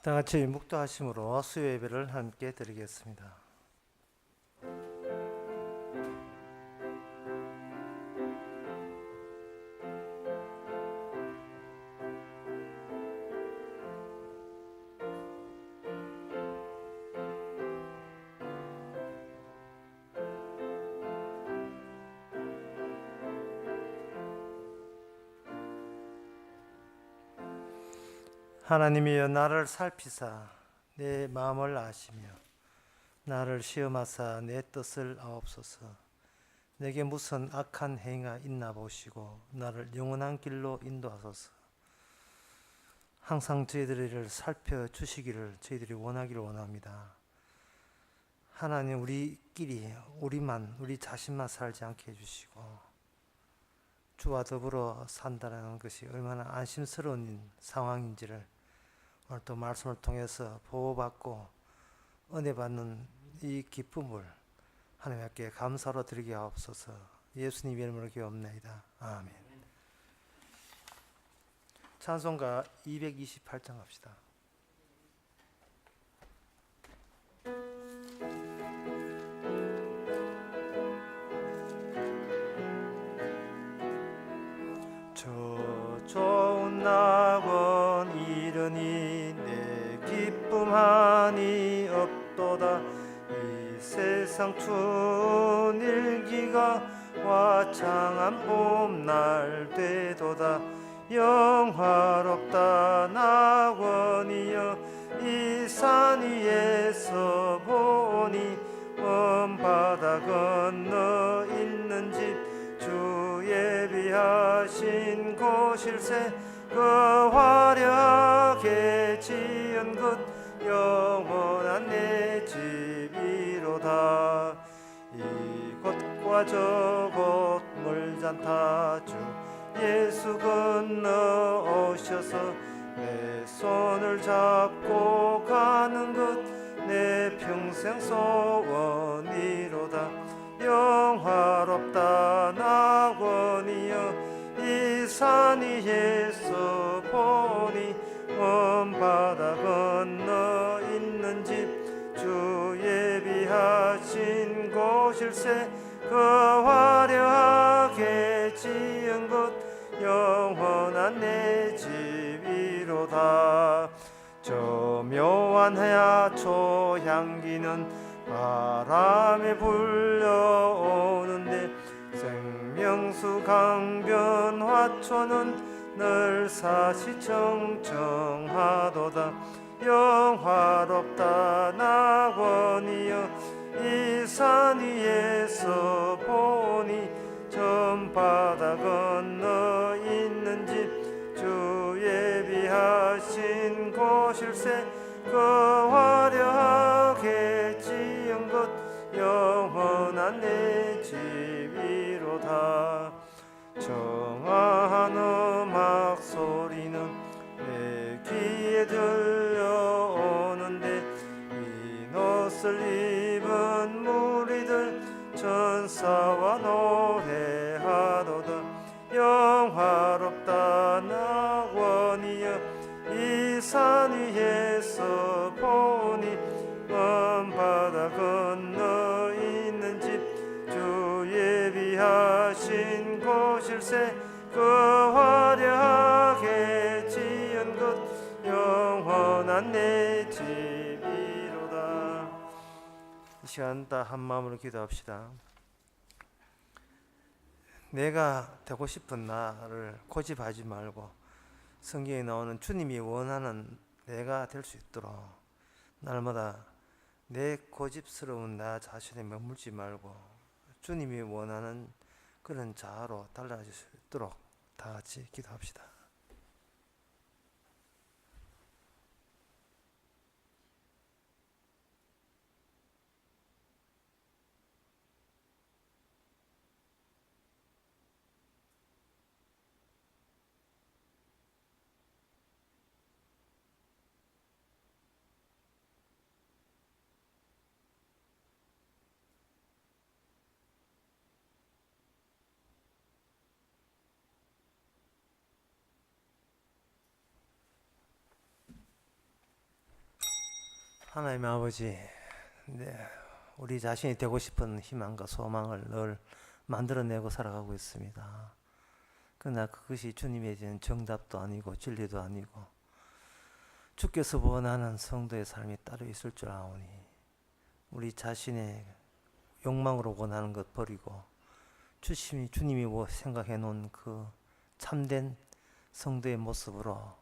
다 같이 묵도하심으로 수요 예배를 함께 드리겠습니다. 하나님이여, 나를 살피사 내 마음을 아시며 나를 시험하사 내 뜻을 아옵소서. 내게 무슨 악한 행위가 있나 보시고 나를 영원한 길로 인도하소서. 항상 저희들을 살펴주시기를 저희들이 원하기를 원합니다. 하나님, 우리끼리 우리 자신만 살지 않게 해주시고 주와 더불어 산다는 것이 얼마나 안심스러운 상황인지를 오늘 또 말씀을 통해서 보호받고 은혜 받는 이 기쁨을 하나님께 감사로 드리게 하옵소서. 예수님 이름으로 기도합니다. 아멘. 찬송가 228장 합시다. 저 좋은 낙원 이르니 내 기쁨하니 없도다. 이 세상 추운 일기가 화창한 봄날 되도다. 영화롭다 낙원이여, 이 산 위에서 보니 먼 바다 건너 있는 집 주 예비하신 곳일세. 그 화려하게 지은 곳 영원한 내 집이로다. 이곳과 저곳 멀잖다. 주 예수 건너오셔서 내 손을 잡고 가는 것 내 평생 소원이로다. 영화롭다 낙원이여, 이 산 위에서 보니 먼 바다 건너 있는 집 주 예비하신 곳일세. 그 화려하게 지은 곳 영원한 내 집이로다. 저 묘한 해야초 향기는 바람에 불려오는데 생명수 강변 화초는 늘 사시청청하도다. 영화롭다 낙원이여, 이 산 위에서 보니 전 바다 건너 있는 집 주 예비하신 곳일세. 그 화려하게 지은 곳 영원한 내 집이로다. 청아한 음악 소리는 내 귀에 들려오는데 흰 옷을 입은 무리들 천사와 노래하도다. 영화롭다 낙원이여, 이 산 위에서 보니 먼 바다 건너 있는 집 주 예비하신 곳일세. 그 화려하게 지은 곳 영원한 내 집이로다. 이 시간 다 한 마음으로 기도합시다. 내가 되고 싶은 나를 고집하지 말고 성경에 나오는 주님이 원하는 내가 될 수 있도록 날마다 내 고집스러운 나 자신에 머물지 말고 주님이 원하는 그런 자아로 달라질 수 있도록 다 같이 기도합시다. 하나님 아버지, 네, 우리 자신이 되고 싶은 희망과 소망을 늘 만들어내고 살아가고 있습니다. 그러나 그것이 주님에 대한 정답도 아니고 진리도 아니고 주께서 원하는 성도의 삶이 따로 있을 줄 아오니 우리 자신의 욕망으로 원하는 것 버리고 주님이 생각해 놓은 그 참된 성도의 모습으로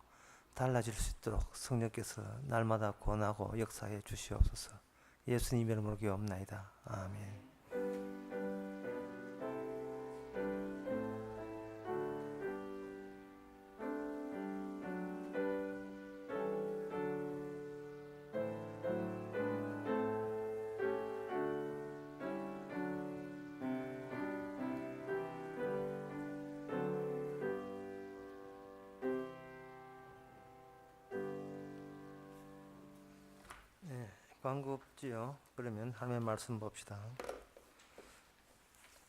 달라질 수 있도록 성령께서 날마다 권하고 역사해 주시옵소서. 예수님 이름으로 기도합나이다. 아멘. 광고 없지요? 그러면 하나님의 말씀 봅시다.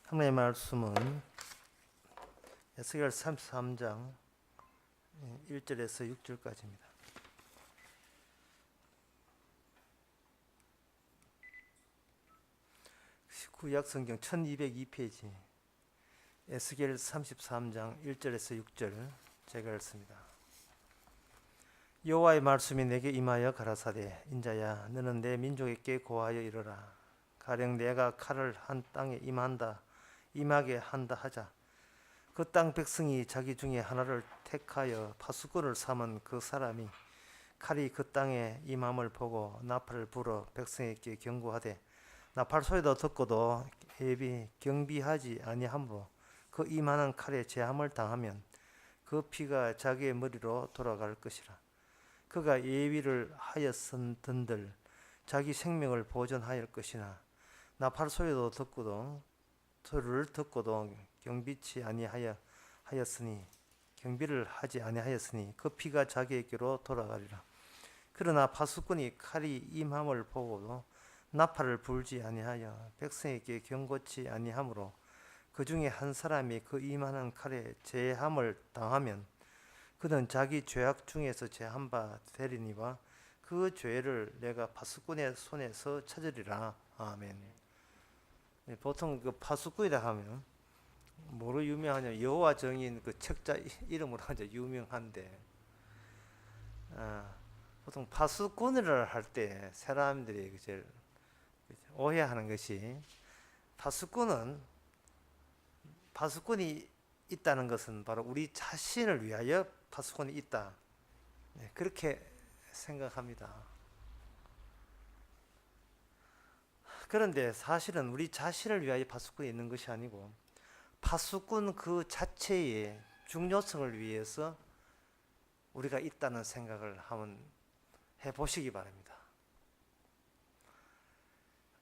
하나님의 말씀은 에스겔 33장 1절에서 6절까지입니다. 구약 성경 1202페이지 에스겔 33장 1절에서 6절 제가 읽습니다. 여호와의 말씀이 내게 임하여 가라사대 인자야 너는 내 민족에게 고하여 이르라. 가령 내가 칼을 한 땅에 임하게 한다 하자. 그 땅 백성이 자기 중에 하나를 택하여 파수꾼을 삼은 그 사람이 칼이 그 땅에 임함을 보고 나팔을 불어 백성에게 경고하되 나팔 소리도 듣고도 경비하지 아니하므로 그 임하는 칼에 제함을 당하면 그 피가 자기의 머리로 돌아갈 것이라. 그가 예비를 하였은들 자기 생명을 보존하였을 것이나 나팔 소리를 듣고도 경비치 아니하였으니 경비를 하지 아니하였으니 그 피가 자기에게로 돌아가리라. 그러나 파수꾼이 칼이 임함을 보고도 나팔을 불지 아니하여 백성에게 경고치 아니하므로 그 중에 한 사람이 그 임하는 칼에 제함을 당하면 그는 자기 죄악 중에서 제한 바 되리니와 그 죄를 내가 파수꾼의 손에서 찾으리라. 아멘. 보통 그 파수꾼이라 하면 뭐로 유명하냐? 여호와 정인 그 책자 이름으로 아주 유명한데 보통 파수꾼을 할 때 사람들이 제일 오해하는 것이 파수꾼이 있다는 것은 바로 우리 자신을 위하여 파수꾼이 있다. 그렇게 생각합니다. 그런데 사실은 우리 자신을 위하여 파수꾼이 있는 것이 아니고 파수꾼 그 자체의 중요성을 위해서 우리가 있다는 생각을 한번 해보시기 바랍니다.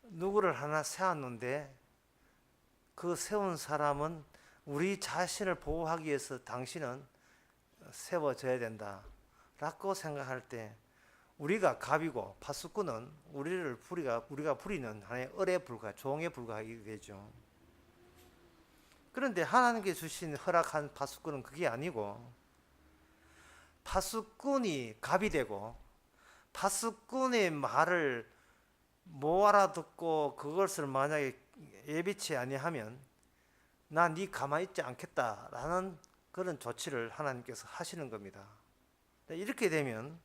누구를 하나 세웠는데 그 세운 사람은 우리 자신을 보호하기 위해서 당신은 세워져야 된다 라고 생각할 때 우리가 갑이고 파수꾼은 우리가 부리는 하나의 을에 종에 불과하게 되죠. 그런데 하나님께 주신 허락한 파수꾼은 그게 아니고 파수꾼이 갑이 되고 파수꾼의 말을 못 알아듣고 그것을 만약에 예비치 아니하면 나 네 가만히 있지 않겠다라는 그런 조치를 하나님께서 하시는 겁니다. 이렇게 되면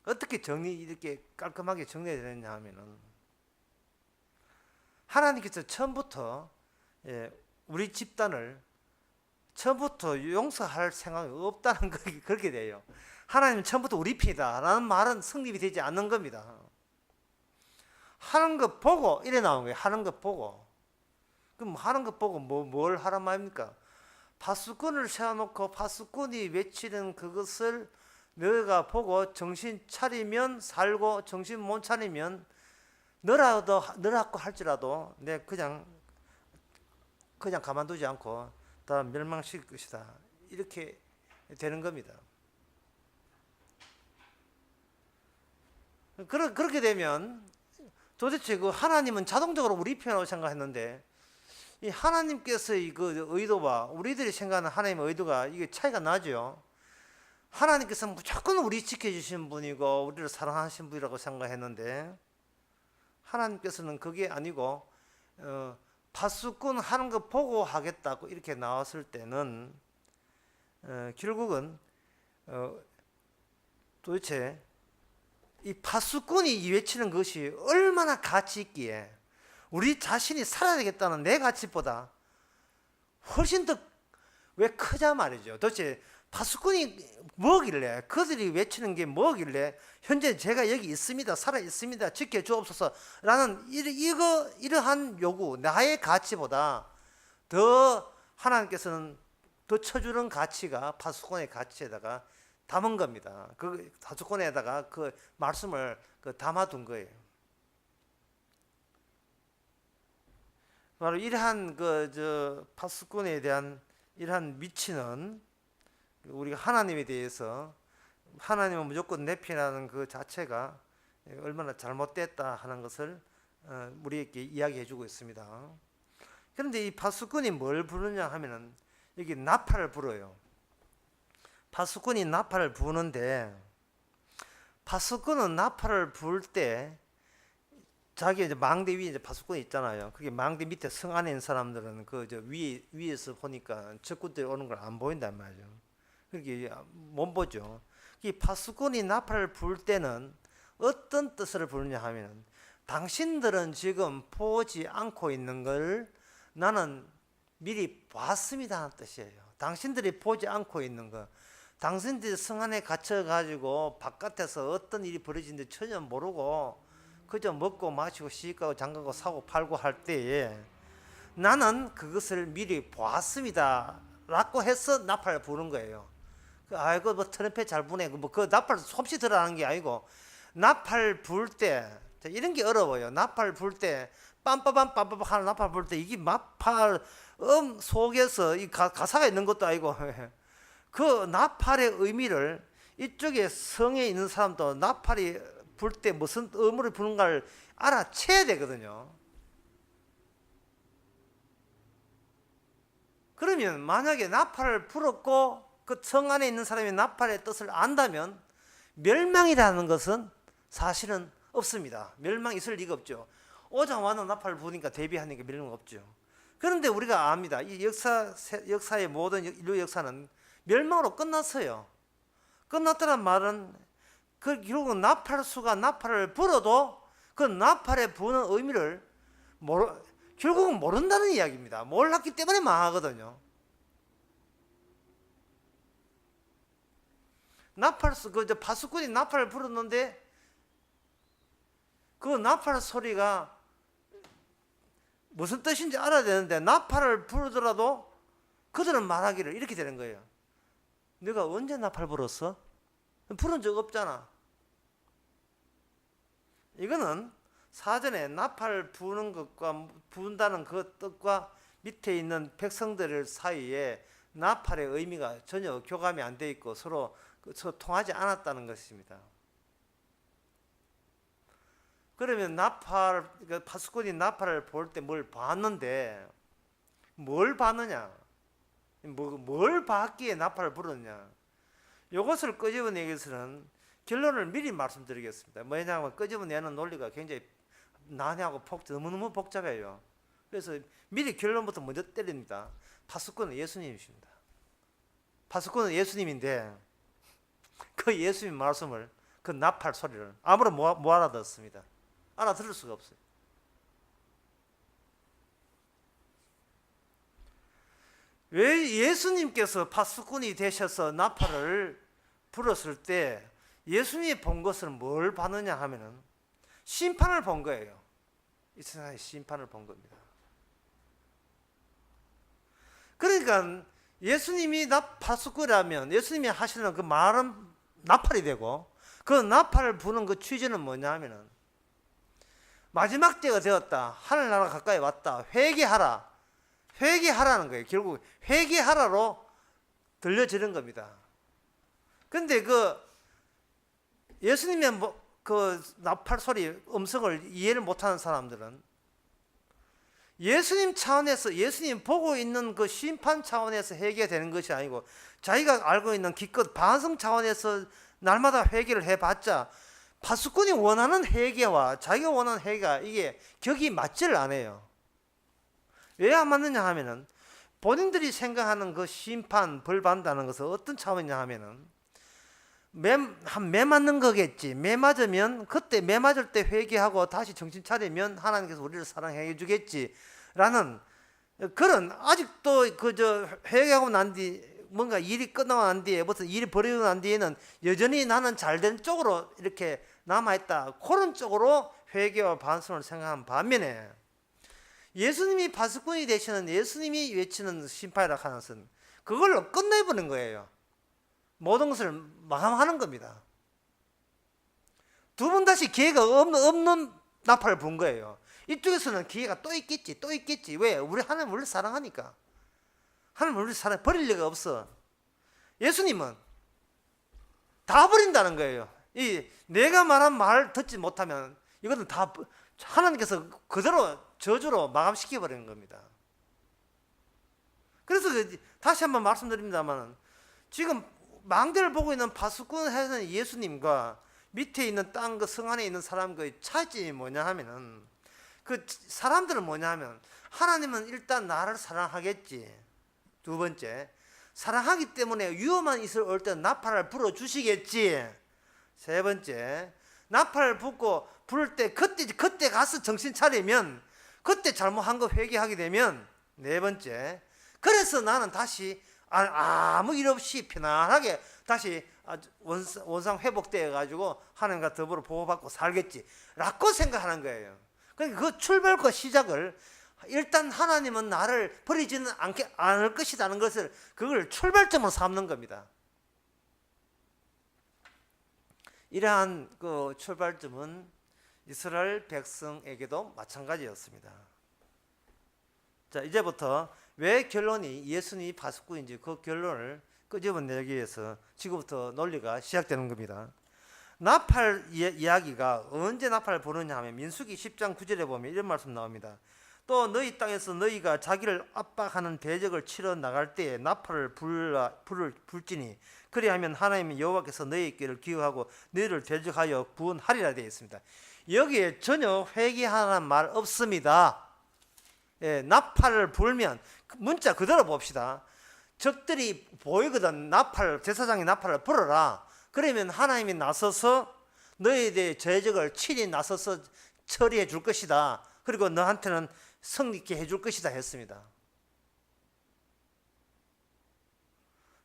어떻게 이렇게 깔끔하게 정리해야 되느냐 하면은 하나님께서 처음부터 우리 집단을 처음부터 용서할 생각이 없다는 것이 그렇게 돼요. 하나님은 처음부터 우리 편이다라는 말은 성립이 되지 않는 겁니다. 하는 것 보고 이래 나온 거예요. 하는 것 보고. 그럼 하는 것 보고 뭘 하란 말입니까? 파수꾼을 세워놓고 파수꾼이 외치는 그것을 너가 보고 정신 차리면 살고 정신 못 차리면 너라고 할지라도 내 그냥 가만두지 않고 다 멸망시킬 것이다. 이렇게 되는 겁니다. 그렇게 되면 도대체 그 하나님은 자동적으로 우리 편이라고 생각했는데 이 하나님께서의 그 의도와 우리들이 생각하는 하나님의 의도가 이게 차이가 나죠. 하나님께서 무조건 우리 지켜주신 분이고 우리를 사랑하신 분이라고 생각했는데 하나님께서는 그게 아니고 파수꾼 하는 거 보고 하겠다고 이렇게 나왔을 때는 결국은 도대체 이 파수꾼이 외치는 것이 얼마나 가치 있기에 우리 자신이 살아야 되겠다는 내 가치보다 훨씬 더 왜 크자 말이죠. 도대체 파수꾼이 뭐길래, 그들이 외치는 게 뭐길래 현재 제가 여기 있습니다, 살아 있습니다, 지켜주옵소서 라는 이러한 요구, 나의 가치보다 더 하나님께서는 더 쳐주는 가치가 파수꾼의 가치에다가 담은 겁니다. 그 파수꾼에다가 그 말씀을 담아둔 거예요. 바로 이러한 파수꾼에 대한 이러한 미치는 우리가 하나님에 대해서 하나님은 무조건 내 편이라는 그 자체가 얼마나 잘못됐다 하는 것을 우리에게 이야기해 주고 있습니다. 그런데 이 파수꾼이 뭘 부르냐 하면은 여기 나팔을 불어요. 파수꾼이 나팔을 부는데 파수꾼은 나팔을 불 때 자기 이제 망대 위에 이제 파수꾼이 있잖아요. 그게 망대 밑에 성 안에 있는 사람들은 위에서 보니까 적군들이 오는 걸 안 보인단 말이죠. 그렇게 못 보죠. 이 파수꾼이 나팔을 불 때는 어떤 뜻을 부르냐 하면 당신들은 지금 보지 않고 있는 걸 나는 미리 봤습니다 하는 뜻이에요. 당신들이 보지 않고 있는 거, 당신들이 성 안에 갇혀가지고 바깥에서 어떤 일이 벌어지는지 전혀 모르고 그저 먹고 마시고 시집가고 장가고 사고 팔고 할 때에 나는 그것을 미리 보았습니다 라고 해서 나팔을 부는 거예요. 아이고 뭐 트럼펫 잘 부네, 그 나팔 솜씨 들어가는 게 아니고 나팔 불 때 이런 게 어려워요. 나팔 불 때 빰빠밤 빰빠밤 하는 나팔 불 때 이게 나팔 속에서 이 가사가 있는 것도 아니고 그 나팔의 의미를 이쪽에 성에 있는 사람도 나팔이 불 때 무슨 의무를 부는가를 알아채야 되거든요. 그러면 만약에 나팔을 불었고 그 성 안에 있는 사람이 나팔의 뜻을 안다면 멸망이라는 것은 사실은 없습니다. 멸망이 있을 리가 없죠. 오자마자 나팔을 부니까 대비하니까 멸망 없죠. 그런데 우리가 압니다. 이 역사의 모든 인류 역사는 멸망으로 끝났어요. 끝났다는 말은 결국은 나팔수가 나팔을 불어도 그 나팔에 부는 의미를 결국은 모른다는 이야기입니다. 몰랐기 때문에 망하거든요. 파수꾼이 나팔을 불었는데 그 나팔 소리가 무슨 뜻인지 알아야 되는데 나팔을 부르더라도 그들은 말하기를 이렇게 되는 거예요. 내가 언제 나팔 불었어? 부른 적 없잖아. 이거는 사전에 나팔 부는 것과 부은다는 그 뜻과 밑에 있는 백성들 사이에 나팔의 의미가 전혀 교감이 안 돼 있고 서로 통하지 않았다는 것입니다. 그러면 파수꾼이 나팔을 볼 때 뭘 봤는데 뭘 봤느냐? 뭘 봤기에 나팔을 불었냐? 이것을 끄집어내기 위해서는 결론을 미리 말씀드리겠습니다. 뭐냐면 끄집어내는 논리가 굉장히 난해하고 너무너무 복잡해요. 그래서 미리 결론부터 먼저 때립니다. 파수꾼은 예수님이십니다. 파수꾼은 예수님인데 그 예수님 말씀을 그 나팔 소리를 아무런 못 알아듣습니다. 알아들을 수가 없어요. 왜 예수님께서 파수꾼이 되셔서 나팔을 불었을 때 예수님이 본 것은 뭘 봤느냐 하면은 심판을 본 거예요. 이 세상의 심판을 본 겁니다. 그러니까 예수님이 파수꾼이라면 예수님이 하시는 그 말은 나팔이 되고 그 나팔을 부는 그 취지는 뭐냐 하면은 마지막 때가 되었다. 하늘나라 가까이 왔다. 회개하라. 회개하라는 거예요. 결국 회개하라로 들려지는 겁니다. 근데 예수님의 그 나팔 소리 음성을 이해를 못하는 사람들은 예수님 차원에서 예수님 보고 있는 그 심판 차원에서 회개되는 것이 아니고 자기가 알고 있는 기껏 반성 차원에서 날마다 회개를 해봤자 파수꾼이 원하는 회개와 자기가 원하는 회개가 이게 격이 맞지를 않아요. 왜 안 맞느냐 하면은 본인들이 생각하는 그 심판 벌 받는다는 것은 어떤 차원이냐 하면은 매 맞는 거겠지. 매 맞으면 그때 매 맞을 때 회개하고 다시 정신 차리면 하나님께서 우리를 사랑해 주겠지 라는 그런 아직도 그저 회개하고 난 뒤 뭔가 일이 끝나고 난 뒤에 무슨 일이 벌어지고 난 뒤에는 여전히 나는 잘된 쪽으로 이렇게 남아있다 그런 쪽으로 회개와 반성을 생각한 반면에 예수님이 파수꾼이 되시는 예수님이 외치는 심판이라 하는 것은 그걸로 끝내버린 거예요. 모든 것을 마감하는 겁니다. 두 번 다시 기회가 없는 나팔을 분 거예요. 이쪽에서는 기회가 또 있겠지 또 있겠지. 왜? 우리 하나님 우리를 사랑하니까. 하나님 우리를 사랑 버릴 리가 없어. 예수님은 다 버린다는 거예요. 이 내가 말한 말 듣지 못하면 이것은 다 하나님께서 그대로 저주로 마감시켜 버리는 겁니다. 그래서 다시 한번 말씀드립니다만 지금 망대를 보고 있는 파수꾼 해는 예수님과 밑에 있는 땅 그 성 안에 있는 사람의 차이점이 뭐냐 하면은 그 사람들은 뭐냐 하면 하나님은 일단 나를 사랑하겠지. 두 번째 사랑하기 때문에 위험한 일을 올 때 나팔을 불어 주시겠지. 세 번째 나팔을 불고 부를 때 그때 가서 정신 차리면 그때 잘못한 거 회개하게 되면 네 번째 그래서 나는 다시 아무 일 없이 편안하게 다시 원상 회복되어 가지고 하나님과 더불어 보호받고 살겠지 라고 생각하는 거예요. 그러니까 그 출발과 시작을 일단 하나님은 나를 버리지는 않을 것이라는 것을 그걸 출발점으로 삼는 겁니다. 이러한 그 출발점은 이스라엘 백성에게도 마찬가지였습니다. 자, 이제부터 왜 결론이 예수님이 파수꾼인지 그 결론을 끄집어내기 위해서 지금부터 논리가 시작되는 겁니다. 나팔 이야기가 언제 나팔을 부르냐 하면 민수기 10장 9절에 보면 이런 말씀 나옵니다. 또 너희 땅에서 너희가 자기를 압박하는 대적을 치러 나갈 때에 나팔을 불지니 그리하면 하나님 여호와께서 너희 길을 기억하고 너희를 대적하여 구원하리라 되어 있습니다. 여기에 전혀 회개하는 말 없습니다. 예, 나팔을 불면 문자 그대로 봅시다. 적들이 보이거든. 제사장이 나팔을 불어라. 그러면 하나님이 나서서 너희에 대해 대적을 친히 나서서 처리해 줄 것이다. 그리고 너한테는 성립케 해줄 것이다 했습니다.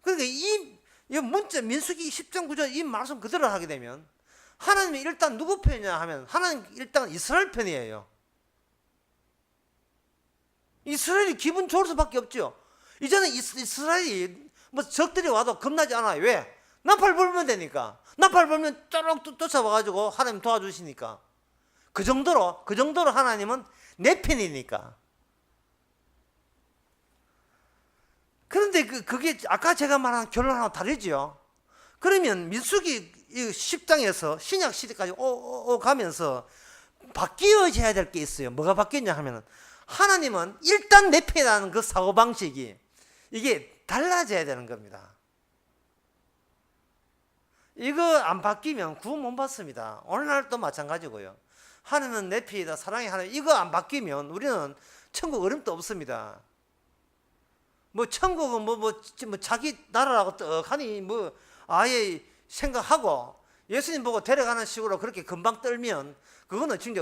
그러니까 이 문자 민수기 10장 9절 이 말씀 그대로 하게 되면 하나님이 일단 누구 편이냐 하면 하나님 일단 이스라엘 편이에요. 이스라엘이 기분 좋을 수밖에 없죠. 이제는 이스라엘이 뭐 적들이 와도 겁나지 않아요. 왜? 나팔 불면 되니까. 나팔 불면 쪼록 쫓아와가지고 하나님 도와주시니까. 그 정도로 하나님은 내 편이니까. 그런데 그게 아까 제가 말한 결론하고 다르지요. 그러면 민수기 10장에서 신약 시대까지 가면서 바뀌어져야 될 게 있어요. 뭐가 바뀌었냐 하면은 하나님은 일단 내 편이라는 그 사고방식이 이게 달라져야 되는 겁니다. 이거 안 바뀌면 구원 못 받습니다. 오늘날도 마찬가지고요. 하나님은 내 편이다. 사랑의 하나님. 이거 안 바뀌면 우리는 천국 어림도 없습니다. 뭐 천국은 뭐 자기 나라라고 떡하니 뭐 아예 생각하고 예수님 보고 데려가는 식으로 그렇게 금방 떨면 그거는 진짜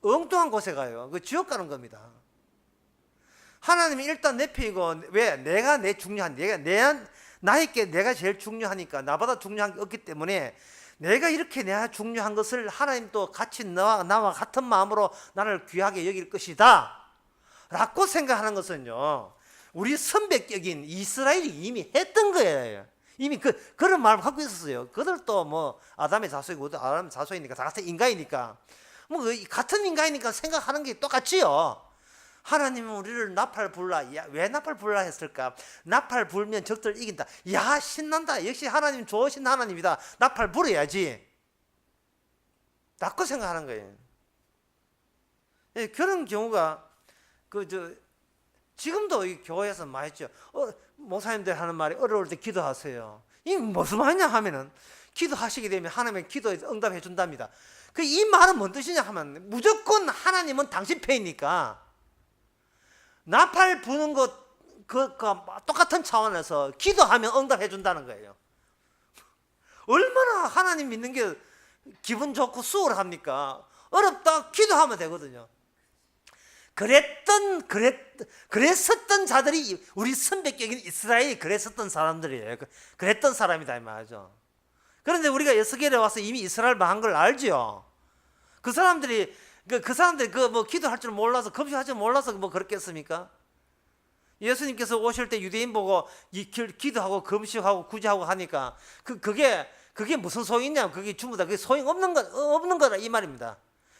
엉뚱한 곳에 가요. 그 지옥 가는 겁니다. 하나님이 일단 내 편이고 왜? 내가 나에게 내가 제일 중요하니까 나보다 중요한 게 없기 때문에 내가 이렇게 내가 중요한 것을 하나님도 같이 나와 같은 마음으로 나를 귀하게 여길 것이다 라고 생각하는 것은요 우리 선배격인 이스라엘이 이미 했던 거예요. 이미 그런 마음을 갖고 있었어요. 그들도 뭐 아담의 자손이고 아담의 자손이니까 다 같은 인간이니까 뭐 같은 인간이니까 생각하는 게 똑같지요. 하나님은 우리를 나팔 불라. 야, 왜 나팔 불라 했을까? 나팔 불면 적들 이긴다. 야, 신난다. 역시 하나님 좋으신 하나님이다. 나팔 불어야지. 라고 생각하는 거예요. 예, 그런 경우가 지금도 이 교회에서 많이 했죠. 목사님들 하는 말이 어려울 때 기도하세요. 이 무슨 말이냐 하면은 기도하시게 되면 하나님의 기도에 응답해 준답니다. 이 말은 뭔 뜻이냐 하면 무조건 하나님은 당신 편이니까 나팔 부는 것 똑같은 차원에서 기도하면 응답해 준다는 거예요. 얼마나 하나님 믿는 게 기분 좋고 수월합니까? 어렵다 기도하면 되거든요. 그랬었던 자들이 우리 선배격인 이스라엘이 그랬었던 사람들이에요. 그랬던 사람이다 이 말이죠. 그런데 우리가 에스겔에 와서 이미 이스라엘 망한 걸 알죠. 그 사람들이 뭐 기도할 줄 몰라서 금식할 줄 몰라서 뭐 그렇겠습니까? 예수님께서 오실 때 유대인 보고 기도하고 금식하고 구제하고 하니까 그게 무슨 소용이 있냐? 그게 전부 다 소용 없는 거라 이 말입니다.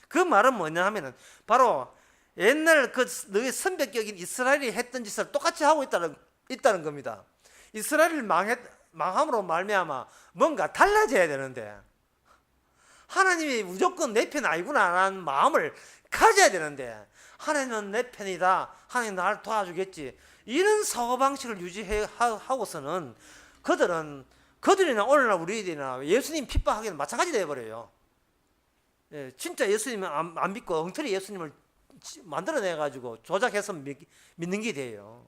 그 말은 뭐냐 하면은 바로 옛날 너희 선배격인 이스라엘이 했던 짓을 똑같이 하고 있다는 겁니다. 이스라엘을 망함으로 말미암아 뭔가 달라져야 되는데 하나님이 무조건 내 편 아니구나 라는 마음을 가져야 되는데 하나님은 내 편이다. 하나님 나를 도와주겠지. 이런 사고방식을 유지하고서는 그들이나 오늘날 우리들이나 예수님 핍박하기는 마찬가지 되어버려요. 예, 진짜 예수님을 안 믿고 엉터리 예수님을 만들어내가지고 조작해서 믿는 게 돼요.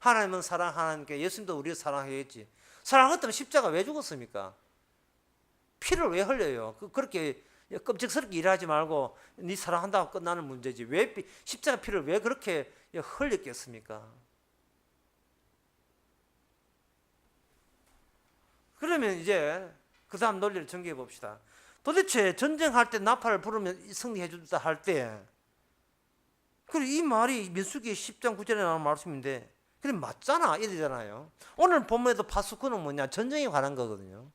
하나님은 사랑하니까 예수님도 우리를 사랑하겠지. 사랑했다면 십자가 왜 죽었습니까? 피를 왜 흘려요? 그렇게 끔찍스럽게 일하지 말고 네 사랑한다고 끝나는 문제지 왜 십자가 피를 왜 그렇게 흘렸겠습니까? 그러면 이제 그 다음 논리를 전개해 봅시다. 도대체 전쟁할 때 나팔을 부르면 승리해 준다 할 때 이 말이 민수기 10장 9절에 나오는 말씀인데 그래 맞잖아 이러잖아요. 오늘 본문에도 파수꾼은 뭐냐? 전쟁에 관한 거거든요.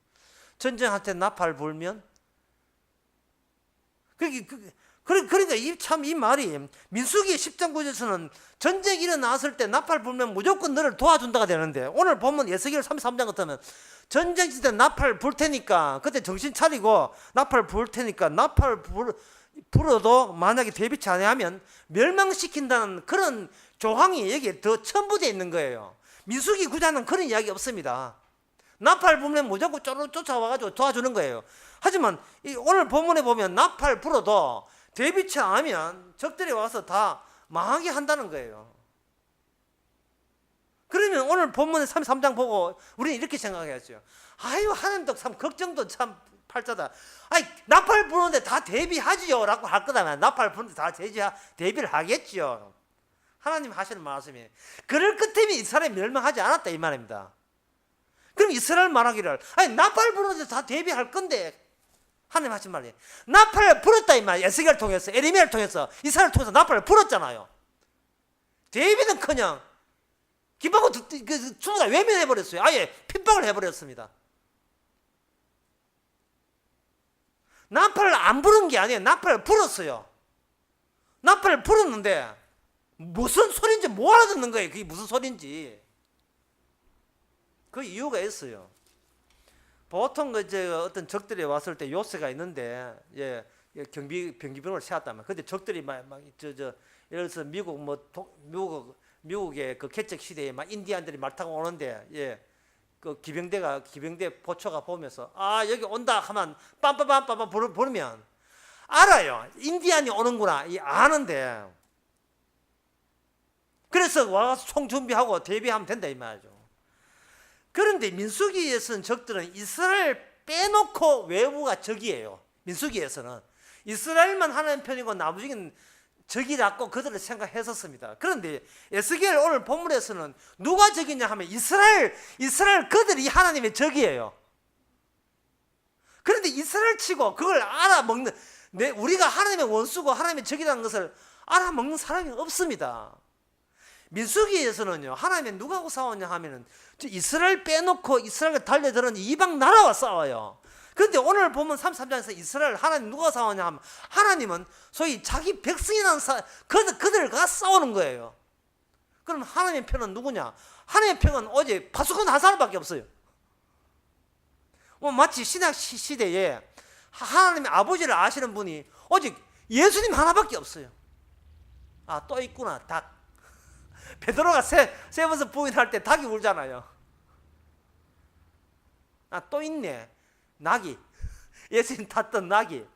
전쟁할 때 나팔 불면 그러니까 이 말이 민수기 10장 9절에서는 전쟁이 일어났을 때 나팔 불면 무조건 너를 도와준다가 되는데 오늘 보면 에스겔 33장 같으면 전쟁 때 나팔 불 테니까 그때 정신 차리고 나팔 불 테니까 나팔 불어도 만약에 대비치 않으면 멸망시킨다는 그런 조항이 여기에 더 첨부되어 있는 거예요. 민수기 9장은 그런 이야기 없습니다. 나팔 불면 무조건 쫓아와가지고 도와주는 거예요. 하지만 오늘 본문에 보면 나팔 불어도 대비치 않으면 적들이 와서 다 망하게 한다는 거예요. 그러면 오늘 본문의 33장 보고 우리는 이렇게 생각해야죠. 아유 하나님도 참 걱정도 참 팔자다. 아이 나팔 부르는데 다 대비하지요 라고 할 거다면 나팔 부르는데 다 대비를 하겠지요. 하나님 하시는 말씀이 그럴 끝이면 이스라엘이 멸망하지 않았다 이 말입니다. 그럼 이스라엘 말하기를 아니 나팔 부르는데 다 대비할 건데 하나님 하신 말이에요. 나팔을 불었다 이 말이에요. 에스겔을 통해서 에레미야를 통해서 이스라엘을 통해서 나팔을 불었잖아요. 데이비드는커녕 기뻐하고 전부 다 외면해버렸어요. 아예 핍박을 해버렸습니다. 나팔을 안 부른 게 아니에요. 나팔을 불었어요. 나팔을 불었는데 무슨 소리인지 못 알아듣는 거예요. 그게 무슨 소리인지. 그 이유가 있어요. 보통 어떤 적들이 왔을 때 요새가 있는데 경비병을 세웠다면 근데 적들이 예를 들어서 미국의 그 개척 시대에 인디안들이 말 타고 오는데 그 기병대 보초가 보면서 아 여기 온다 하면 빰빰빰빰 부르면 알아요. 인디안이 오는구나 아는데 그래서 와서 총 준비하고 대비하면 된다 이 말이죠. 그런데 민수기에서는 적들은 이스라엘 빼놓고 외부가 적이에요. 민수기에서는 이스라엘만 하나님 편이고 나머지는 적이라고 그들을 생각했었습니다. 그런데 에스겔 오늘 본문에서는 누가 적이냐 하면 이스라엘 그들이 하나님의 적이에요. 그런데 이스라엘 치고 그걸 알아먹는 우리가 하나님의 원수고 하나님의 적이라는 것을 알아먹는 사람이 없습니다. 민수기에서는요 하나님이 누구하고 싸웠냐 하면은 이스라엘 빼놓고 이스라엘과 달려드는 이방 나라와 싸워요. 그런데 오늘 보면 33장에서 이스라엘 하나님 누가 싸우냐 하면 하나님은 소위 자기 백성이라는 그들과 싸우는 거예요. 그럼 하나님의 편은 누구냐? 하나님의 편은 오직 파수꾼 한 사람밖에 없어요. 마치 신약 시대에 하나님의 아버지를 아시는 분이 오직 예수님 하나밖에 없어요. 아 또 있구나. 닭 베드로가 세번서 부인할 때 닭이 울잖아요. 아, 또 있네. 낙이. 예수님 탔던 낙이.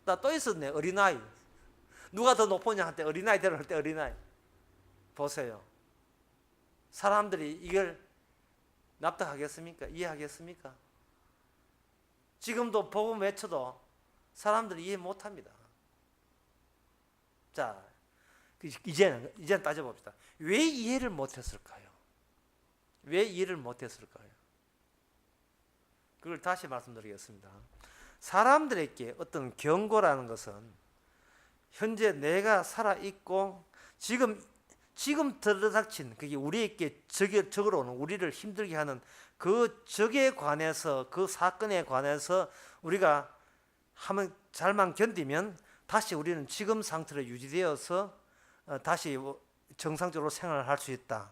나 또 있었네. 어린아이. 누가 더 높으냐 할 때 어린아이 데려갈 때 어린아이. 보세요. 사람들이 이걸 납득하겠습니까? 이해하겠습니까? 지금도 복음 외쳐도 사람들이 이해 못합니다. 자, 이제는 따져봅시다. 왜 이해를 못했을까요? 왜 이해를 못했을까요? 그걸 다시 말씀드리겠습니다. 사람들에게 어떤 경고라는 것은 현재 내가 살아있고 지금 들어닥친 그게 우리에게 적으로 오는 우리를 힘들게 하는 그 적에 관해서 그 사건에 관해서 우리가 하면 잘만 견디면 다시 우리는 지금 상태로 유지되어서 다시 정상적으로 생활을 할 수 있다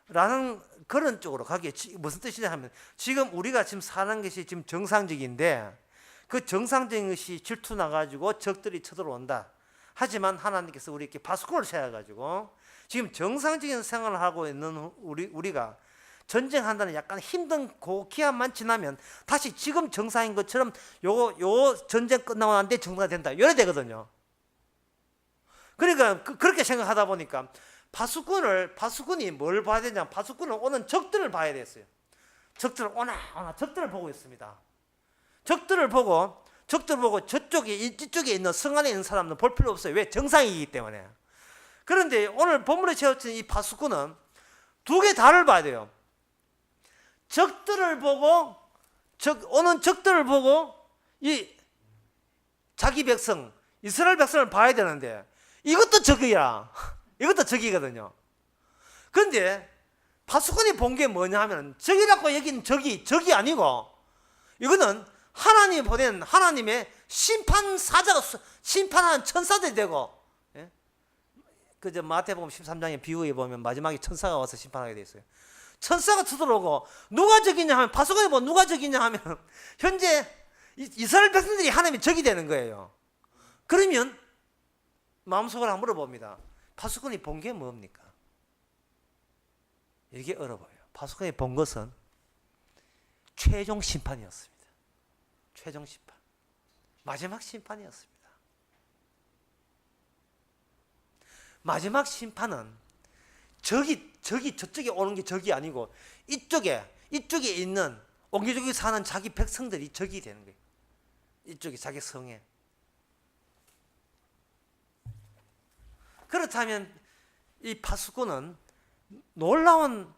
라는 그런 쪽으로 가게. 무슨 뜻이냐 하면 지금 우리가 지금 사는 것이 지금 정상적인데 그 정상적인 것이 질투 나가지고 적들이 쳐들어온다. 하지만 하나님께서 우리에게 바스코를 세워가지고 지금 정상적인 생활을 하고 있는 우리가 전쟁한다는 약간 힘든 고기한만 지나면 다시 지금 정상인 것처럼 요 전쟁 끝나고 난 뒤에 정상이 된다. 이래 되거든요. 그러니까 그렇게 생각하다 보니까 파수꾼이 뭘 봐야 되냐? 파수꾼은 오는 적들을 봐야 됐어요. 적들을 적들을 보고 있습니다. 적들을 보고 이쪽에 있는 성 안에 있는 사람은 볼 필요 없어요. 왜? 정상이기 때문에. 그런데 오늘 본문에 채워진 이 파수꾼은 두 개 다를 봐야 돼요. 적들을 보고 오는 적들을 보고 이 자기 백성 이스라엘 백성을 봐야 되는데 이것도 적이야. 이것도 적이거든요. 그런데 파수꾼이 본 게 뭐냐 하면 적이라고 여긴 적이 아니고 이거는 하나님이 보낸 하나님의 심판사자가 심판하는 천사들이 되고, 예? 그저 마태복음 13장의 비유에 보면 마지막에 천사가 와서 심판하게 돼 있어요. 천사가 쳐들어오고 누가 적이냐 하면 파수꾼이 뭐 누가 적이냐 하면 현재 이스라엘 백성들이 하나님의 적이 되는 거예요. 그러면 마음속으로 한번 물어봅니다. 파수꾼이 본 게 뭡니까? 이게 어려워요. 파수꾼이 본 것은 최종 심판이었습니다. 최종 심판. 마지막 심판이었습니다. 마지막 심판은 적이 저쪽에 오는 게 적이 아니고 이쪽에 있는 옹기종기 사는 자기 백성들이 적이 되는 거예요. 이쪽에 자기 성에. 그렇다면 이 파수꾼은 놀라운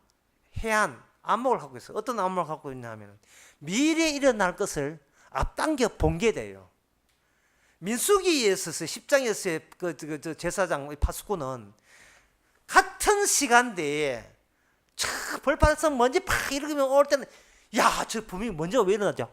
안목을 갖고 있어요. 어떤 안목을 갖고 있냐 하면 미래에 일어날 것을 앞당겨 본 게 돼요. 민수기에서 10장에서의 그 제사장 파수꾼은 같은 시간대에 벌판에서 먼지 팍 이러면 올 때는 야, 저 분명히 먼지가 왜 일어났죠?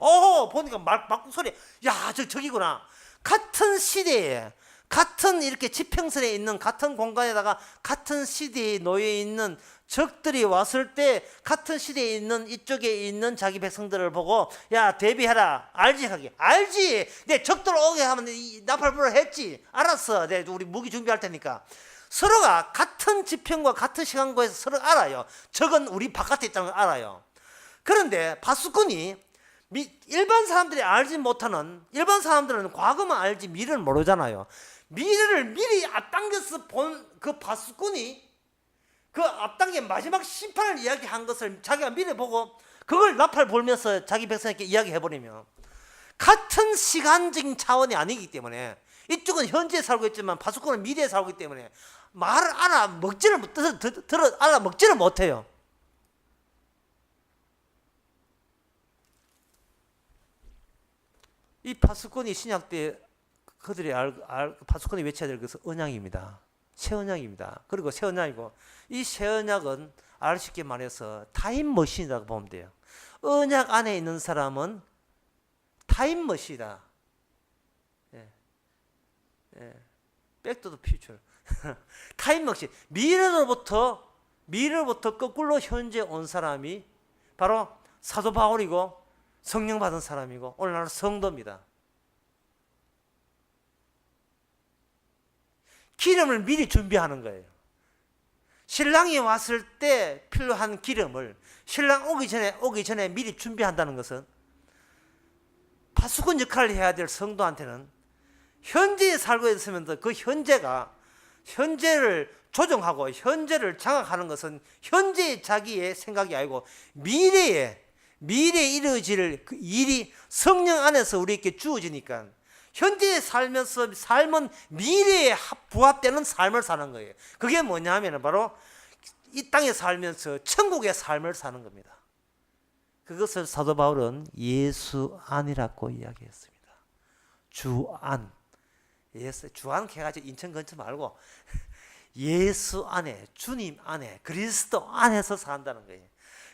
보니까 막국 소리. 야, 저기구나. 같은 시대에 같은 이렇게 지평선에 있는 같은 공간에다가 같은 시대에 놓여 있는 적들이 왔을 때 같은 시대에 있는 이쪽에 있는 자기 백성들을 보고 야 대비해라. 알지. 내 적들 오게 하면 나팔불을 했지. 알았어. 우리 무기 준비할 테니까. 서로가 같은 지평과 같은 시간과에서 서로 알아요. 적은 우리 바깥에 있다는 걸 알아요. 그런데 파수꾼이 일반 사람들이 알지 못하는 일반 사람들은 과거만 알지 미래를 모르잖아요. 미래를 미리 앞당겨서 본 그 파수꾼이 그 앞당겨 마지막 심판을 이야기한 것을 자기가 미리 보고 그걸 나팔 불면서 자기 백성에게 이야기해버리면 같은 시간적인 차원이 아니기 때문에 이쪽은 현재에 살고 있지만 파수꾼은 미래에 살고 있기 때문에 말을 알아먹지를 못해요. 이 파수꾼이 신약 때 그들이 파수꾼이 외쳐야 될 것은 언약입니다. 새 언약입니다. 그리고 새 언약이고 이 새 언약은 쉽게 말해서 타임머신이라고 보면 돼요. 언약 안에 있는 사람은 타임머신이다. Back to the future. 타임머신. 미래로부터 거꾸로 현재 온 사람이 바로 사도 바울이고 성령 받은 사람이고 오늘날 성도입니다. 기름을 미리 준비하는 거예요. 신랑이 왔을 때 필요한 기름을 신랑 오기 전에 미리 준비한다는 것은 파수꾼 역할을 해야 될 성도한테는 현재에 살고 있으면서 그 현재를 조정하고 현재를 장악하는 것은 현재의 자기의 생각이 아니고 미래에 이루어질 그 일이 성령 안에서 우리에게 주어지니까 현재에 살면서 삶은 미래에 부합되는 삶을 사는 거예요. 그게 뭐냐 하면 바로 이 땅에 살면서 천국의 삶을 사는 겁니다. 그것을 사도 바울은 예수 안이라고 이야기했습니다. 주 안. 주 안 해가지고 인천 근처 말고 예수 안에, 주님 안에, 그리스도 안에서 산다는 거예요.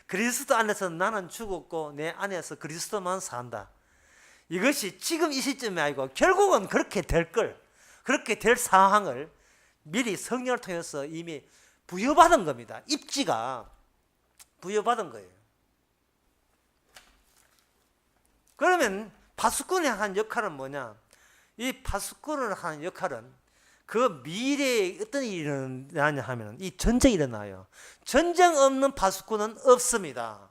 그리스도 안에서 나는 죽었고 내 안에서 그리스도만 산다. 이것이 지금 이 시점이 아니고 결국은 그렇게 될 상황을 미리 성령을 통해서 이미 부여받은 겁니다. 입지가 부여받은 거예요. 그러면 파수꾼이 하는 역할은 뭐냐? 이 파수꾼을 하는 역할은 그 미래에 어떤 일이 일어나냐 하면 이 전쟁이 일어나요. 전쟁 없는 파수꾼은 없습니다.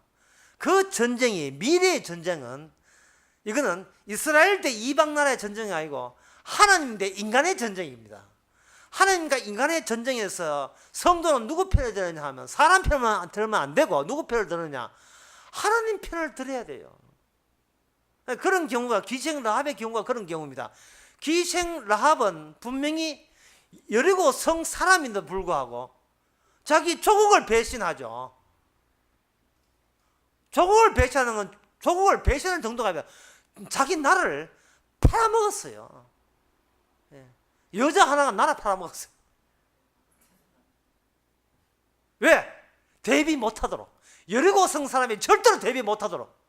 그 전쟁이, 미래의 전쟁은 이거는 이스라엘 대 이방 나라의 전쟁이 아니고 하나님 대 인간의 전쟁입니다. 하나님과 인간의 전쟁에서 성도는 누구 편을 들느냐 하면 사람 편만 들면 안 되고 누구 편을 들느냐? 하나님 편을 들어야 돼요. 그런 경우가 기생 라합의 경우가 그런 경우입니다. 기생 라합은 분명히 여리고 성 사람인데도 불구하고 자기 조국을 배신하죠. 조국을 배신하는 건 조국을 배신할 정도가 아니라 자기 나라를 팔아먹었어요. 여자 하나가 나라 팔아먹었어요. 왜? 대비 못하도록. 여리고 성 사람이 절대로 대비 못하도록.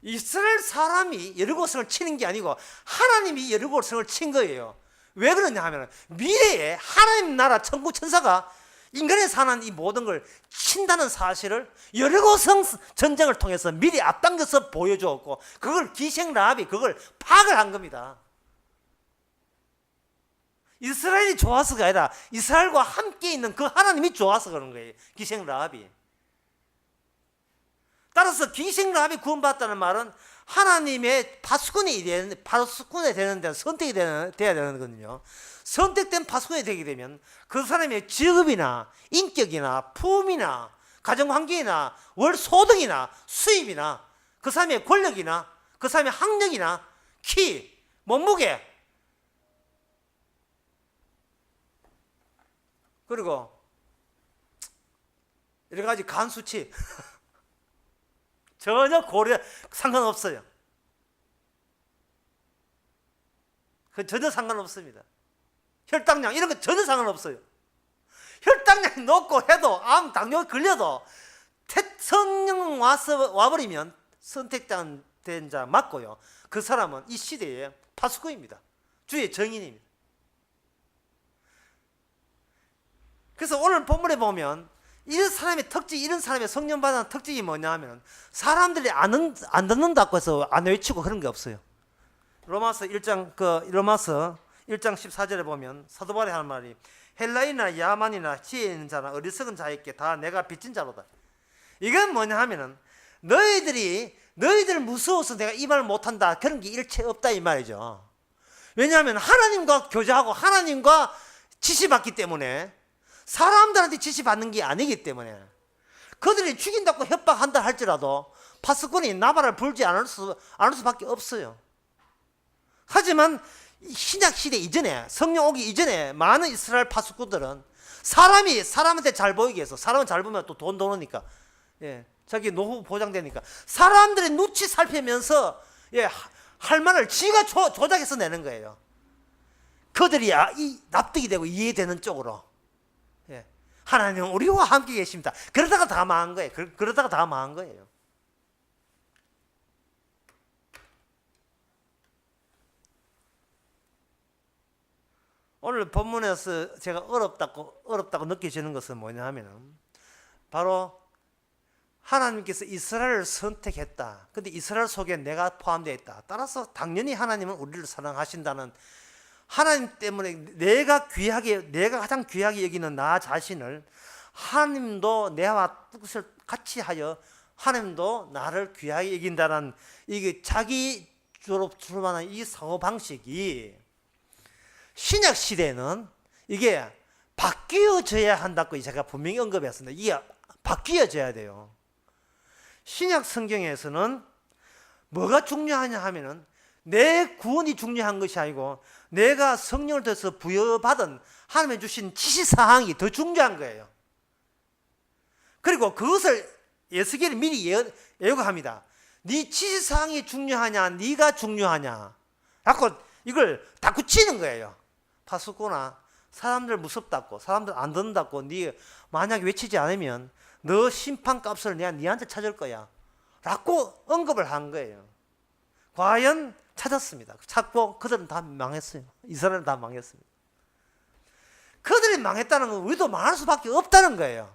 이스라엘 사람이 여리고성을 치는 게 아니고 하나님이 여리고성을 친 거예요. 왜 그러냐 하면 미래에 하나님 나라 천국 천사가 인간에 사는 이 모든 걸 친다는 사실을 여리고성 전쟁을 통해서 미리 앞당겨서 보여주었고 그걸 기생 라합이 그걸 파악을 한 겁니다. 이스라엘이 좋아서가 아니라 이스라엘과 함께 있는 그 하나님이 좋아서 그런 거예요. 기생 라합이. 따라서 기생 라합이 구원받았다는 말은 하나님의 파수꾼이 되는 데는 선택이 돼야 되는 거거든요. 선택된 파수꾼이 되게 되면 그 사람의 직업이나 인격이나 품이나 가정환경이나 월소득이나 수입이나 그 사람의 권력이나 그 사람의 학력이나 키, 몸무게 그리고 여러 가지 간수치 전혀 고려 상관없어요. 그 전혀 상관없습니다. 혈당량 이런 거 전혀 상관없어요. 혈당량이 높고 해도 암 당뇨 걸려도 성령 와버리면 선택된 자 맞고요. 그 사람은 이 시대의 파수꾼입니다. 주의 정인입니다. 그래서 오늘 본문에 보면 이런 사람의 특징, 이런 사람의 성령 받은 특징이 뭐냐 하면 사람들이 안 듣는다고 해서 안 외치고 그런 게 없어요. 로마서 1장 14절에 보면 사도 바울이 하는 말이 헬라인이나 야만이나 지혜 있는 자나 어리석은 자에게 다 내가 빚진 자로다. 이건 뭐냐 하면은 너희들 무서워서 내가 이 말을 못한다 그런 게 일체 없다 이 말이죠. 왜냐하면 하나님과 교제하고 하나님과 지시받기 때문에 사람들한테 지시받는 게 아니기 때문에 그들이 죽인다고 협박한다 할지라도 파수꾼이 나발을 불지 않을 수밖에 없어요. 하지만 신약시대 이전에 성령 오기 이전에 많은 이스라엘 파수꾼들은 사람한테 잘 보이기 위해서 사람은 잘 보면 또 돈 도니까 자기 노후 보장되니까 사람들의 눈치 살피면서 할 말을 지가 조작해서 내는 거예요. 그들이 납득이 되고 이해되는 쪽으로 하나님은 우리와 함께 계십니다. 그러다가 다 망한 거예요. 그러다가 다 망한 거예요. 오늘 본문에서 제가 어렵다고 느껴지는 것은 뭐냐 하면 바로 하나님께서 이스라엘을 선택했다. 근데 이스라엘 속에 내가 포함되어 있다. 따라서 당연히 하나님은 우리를 사랑하신다는 하나님 때문에 내가 가장 귀하게 여기는 나 자신을 하나님도 내와 뜻을 같이 하여 하나님도 나를 귀하게 여긴다는 이게 자기주로 출발하는 이 사고 방식이 신약 시대는 이게 바뀌어져야 한다고 제가 분명히 언급했습니다. 이게 바뀌어져야 돼요. 신약 성경에서는 뭐가 중요하냐 하면은 내 구원이 중요한 것이 아니고 내가 성령을 통해서 부여받은 하나님의 주신 지시사항이 더 중요한 거예요. 그리고 그것을 에스겔이 미리 예고합니다. 네 지시사항이 중요하냐 네가 중요하냐 라고 이걸 다 굳히는 거예요. 파수꾼아, 사람들 무섭다고 사람들 안 듣는다고 네 만약에 외치지 않으면 너 심판값을 내가 네한테 찾을 거야 라고 언급을 한 거예요. 과연 찾았습니다. 찾고 그들은 다 망했어요. 이스라엘은 다 망했습니다. 그들이 망했다는 건 우리도 망할 수밖에 없다는 거예요.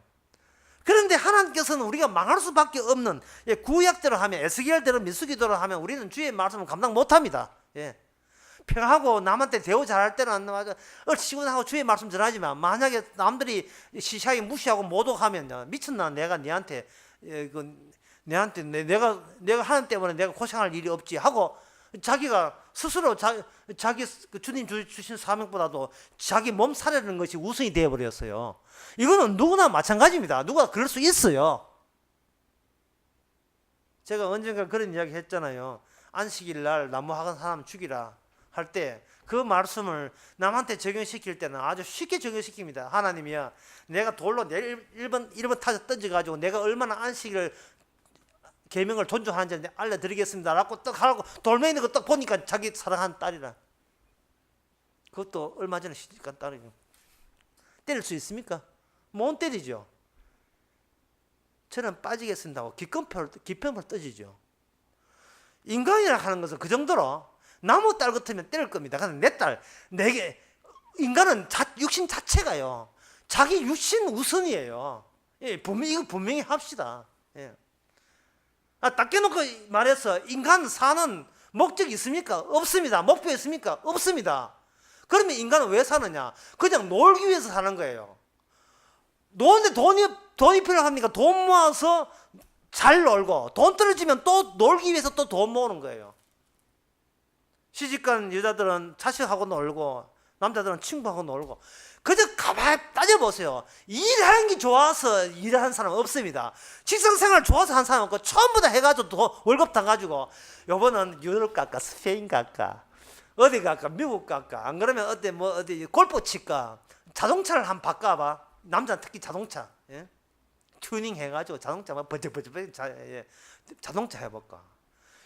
그런데 하나님께서는 우리가 망할 수밖에 없는 구약대로 하면 에스겔대로 민수기대로 하면 우리는 주의 말씀을 감당 못합니다. 예. 평하고 남한테 대우 잘할 때는 얼씨구나하고 주의 말씀 전하지만 만약에 남들이 시시하게 무시하고 모독하면 미쳤나 내가 너한테 내가 하나님 때문에 내가 고생할 일이 없지 하고 자기가 스스로 자기 주님 주신 사명보다도 자기 몸 살리는 것이 우선이 되어버렸어요. 이거는 누구나 마찬가지입니다. 누가 그럴 수 있어요. 제가 언젠가 그런 이야기 했잖아요. 안식일 날 나무하건 사람 죽이라 할 때 그 말씀을 남한테 적용시킬 때는 아주 쉽게 적용시킵니다. 하나님이야 내가 돌로 내 1번 타자 던져가지고 내가 얼마나 안식일 계명을 존중하는지 알려드리겠습니다 라고 딱 하고 돌멩이 있는 거 딱 보니까 자기 사랑하는 딸이라. 그것도 얼마 전에 시집간 딸이고. 때릴 수 있습니까? 못 때리죠. 저는 빠지겠습니다 하고 기편을 떠지죠. 인간이라 하는 것은 그 정도로 나무 딸 같으면 때릴 겁니다. 근데 내 딸, 내게 인간은 육신 자체가요 자기 육신 우선이에요. 예, 이거 분명히 합시다. 예. 딱 깨놓고 말해서 인간 사는 목적이 있습니까? 없습니다. 목표 있습니까? 없습니다. 그러면 인간은 왜 사느냐? 그냥 놀기 위해서 사는 거예요. 노는데 돈이 필요합니까? 돈 모아서 잘 놀고 돈 떨어지면 또 놀기 위해서 또 돈 모으는 거예요. 시집간 여자들은 자식하고 놀고 남자들은 친구하고 놀고. 그저 가만히 따져보세요. 일하는 게 좋아서 일하는 사람은 없습니다. 직장생활 좋아서 한 사람 없고 전부 다 해가지고 월급 다 가지고 요번은 유럽 갈까 스페인 갈까 어디 갈까 미국 갈까 안 그러면 어디 골프 칠까 자동차를 한번 바꿔봐. 남자는 특히 자동차 튜닝 해가지고 자동차 막 버쩍버쩍 자동차 해볼까.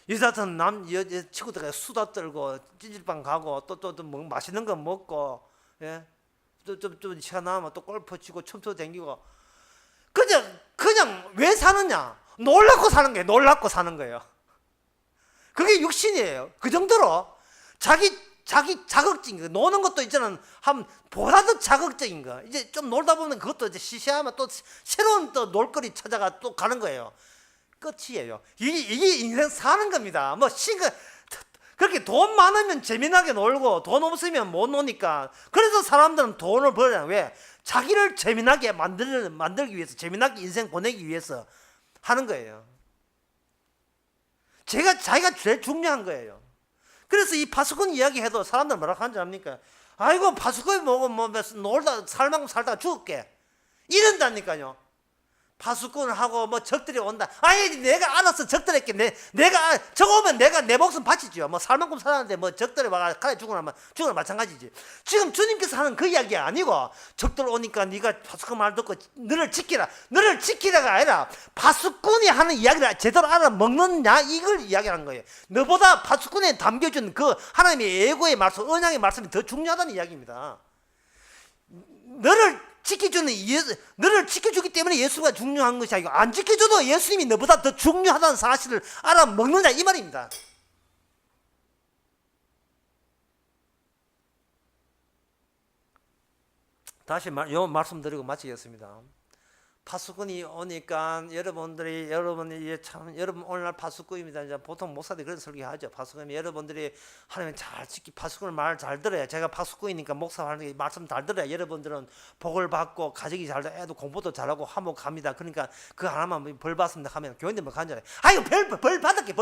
여자들은 여자 친구들 수다 떨고 찌질방 가고 또 뭐 맛있는 거 먹고 좀 시간 나면 또 골프 치고 춤춰 다니고 그냥 왜 사느냐? 놀라고 사는 거예요. 놀라고 사는 거예요. 그게 육신이에요. 그 정도로 자기 자극적인 거. 노는 것도 이제는 보다 더 자극적인 거. 이제 좀 놀다 보면 그것도 이제 시시하면 또 새로운 또 놀거리 찾아가 또 가는 거예요. 끝이에요. 이게 인생 사는 겁니다. 그렇게 돈 많으면 재미나게 놀고 돈 없으면 못 노니까. 그래서 사람들은 돈을 벌어요. 왜? 자기를 재미나게 만들기 위해서, 재미나게 인생 보내기 위해서 하는 거예요. 자기가 제일 중요한 거예요. 그래서 이 파수꾼 이야기 해도 사람들 뭐라고 하는지 압니까? 아이고 파수꾼이 놀다 살만큼 살다가 죽을게 이런다니까요. 파수꾼을 하고 적들이 온다. 아니 내가 알아서 적들에게 내가 저거 오면 내가 내 목숨 바치죠. 살만큼 살았는데 적들이 와가 칼에 죽으나 마찬가지지. 지금 주님께서 하는 그 이야기가 아니고 적들 오니까 네가 파수꾼 말 듣고 너를 지키라가 아니라 파수꾼이 하는 이야기를 제대로 알아먹느냐 이걸 이야기하는 거예요. 너보다 파수꾼에 담겨준 그 하나님의 예고의 말씀, 언약의 말씀이 더 중요하다는 이야기입니다. 너를 지켜주기 때문에 예수가 중요한 것이 아니고 안 지켜줘도 예수님이 너보다 더 중요하다는 사실을 알아먹느냐 이 말입니다. 다시 말씀드리고 마치겠습니다. 파수꾼이 오니까 여러분이 참 여러분 오늘날 파수꾼입니다. 이제 보통 목사들이 그런 설교하죠. 파수꾼이 여러분들이 하나님 잘 지키 파수꾼을 말 잘 들어야 제가 파수꾼이니까 목사 하는 게 말씀 잘 들어야 여러분들은 복을 받고 가정이 잘 돼. 애도 공부도 잘하고 화목합니다. 그러니까 그 하나만 벌 받습니다 하면 교인들 뭐 간절해. 아유 벌 받을게.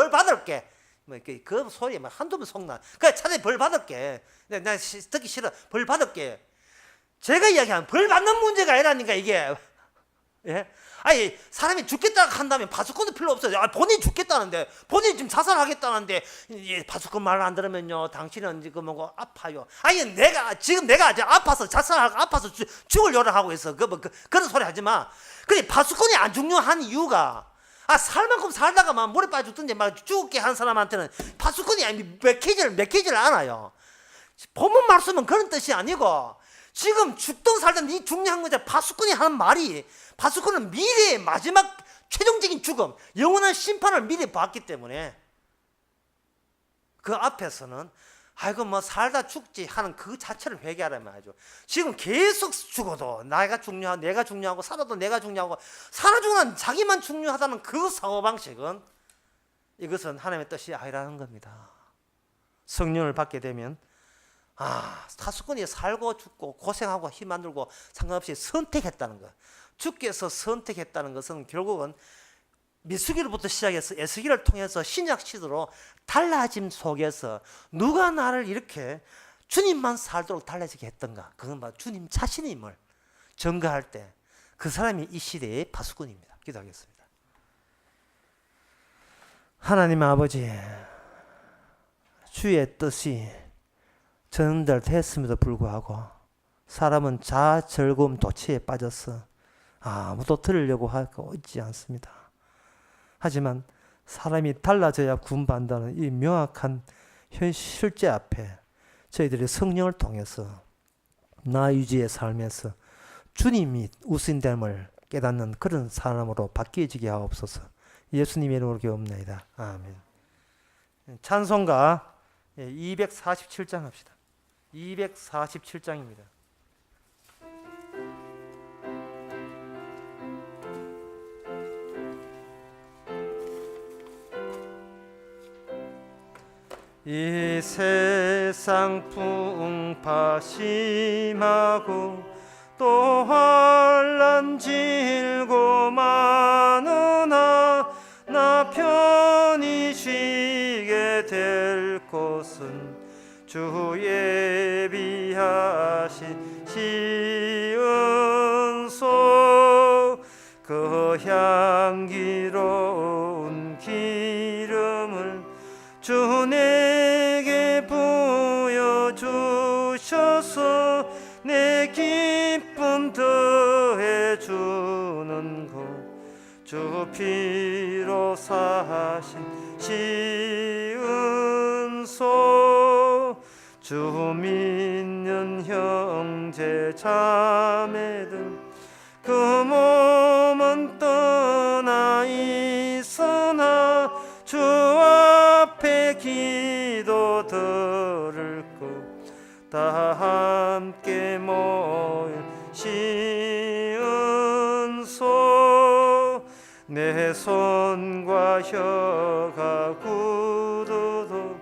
뭐 그 소리에 막 한두 번 속나. 그래 차라리 벌 받을게. 나 듣기 싫어. 벌 받을게. 제가 이야기한 벌 받는 문제가 아니라니까 이게. 예? 아니 사람이 죽겠다 한다면 파수꾼도 필요 없어요. 본인이 죽겠다는데 본인이 지금 자살하겠다는데 파수꾼 말 안 들으면요 당신은 지금 뭐고 아파요. 아니 내가 아파서 자살하고 아파서 죽을 요령하고 있어. 그런 소리 하지 마. 근데 파수꾼이 안 중요한 이유가 살 만큼 살다가만 물에 빠져 죽든지 막 죽게 한 사람한테는 파수꾼이 아니 맥히지를 않아요. 본문 말씀은 그런 뜻이 아니고 지금 죽든 살든 이 중요한 거죠. 파수꾼이 하는 말이 파수꾼은 미래의 마지막 최종적인 죽음, 영원한 심판을 미리 봤기 때문에 그 앞에서는 아이고 뭐 살다 죽지 하는 그 자체를 회개하라는 말이죠. 지금 계속 죽어도 내가 중요하고 살아도 내가 중요하고 살아 죽는 자기만 중요하다는 그 사고방식은 이것은 하나님의 뜻이 아니라는 겁니다. 성령을 받게 되면 파수꾼이 살고 죽고 고생하고 힘 안 들고 상관없이 선택했다는 것. 주께서 선택했다는 것은 결국은 민수기로부터 시작해서 에스겔을 통해서 신약 시대로 달라짐 속에서 누가 나를 이렇게 주님만 살도록 달라지게 했던가. 그건 바로 주님 자신임을 증거할 때 그 사람이 이 시대의 파수꾼입니다. 기도하겠습니다. 하나님 아버지, 주의 뜻이 전달됐음에도 불구하고 사람은 자절금 도취에 빠져서 아무도 들으려고 하고 있지 않습니다. 하지만 사람이 달라져야 구원받는다는 이 명확한 실제 앞에 저희들이 성령을 통해서 나 유지의 삶에서 주님이 우선됨을 깨닫는 그런 사람으로 바뀌어지게 하옵소서. 예수님의 이름으로 기도합니다. 아멘. 찬송가 247장 합시다. 247장입니다. 이 세상 풍파 심하고 또 환난 질고 많으나 나 편히 쉬게 될 곳은 주 예비하신 시은소 그 향기로운 기름을 주 내게 부여주셔서 내 기쁨 더해 주는 것 주 피로 사신 시은소 주 믿는 형제 자매들 그 몸은 떠나 있으나 주 앞에 기도 들을 것 다 함께 모여 시은소 내 손과 혀가 굳어도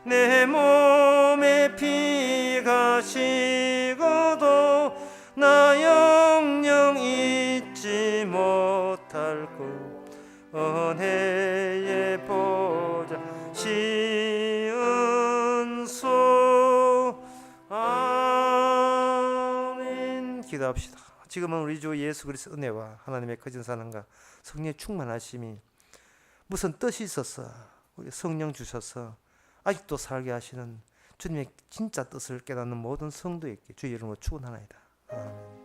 내 몸에 피가 식어도 나 영영 잊지 못할 것 은혜의 보좌 시은소 아멘. 기도합시다. 지금은 우리 주 예수 그리스도 은혜와 하나님의 거짓 사랑과 성령의 충만하심이 무슨 뜻이 있어서 우리 성령 주셔서 아직도 살게 하시는 주님의 진짜 뜻을 깨닫는 모든 성도에게 주의 이름으로 축원하나이다. 아멘.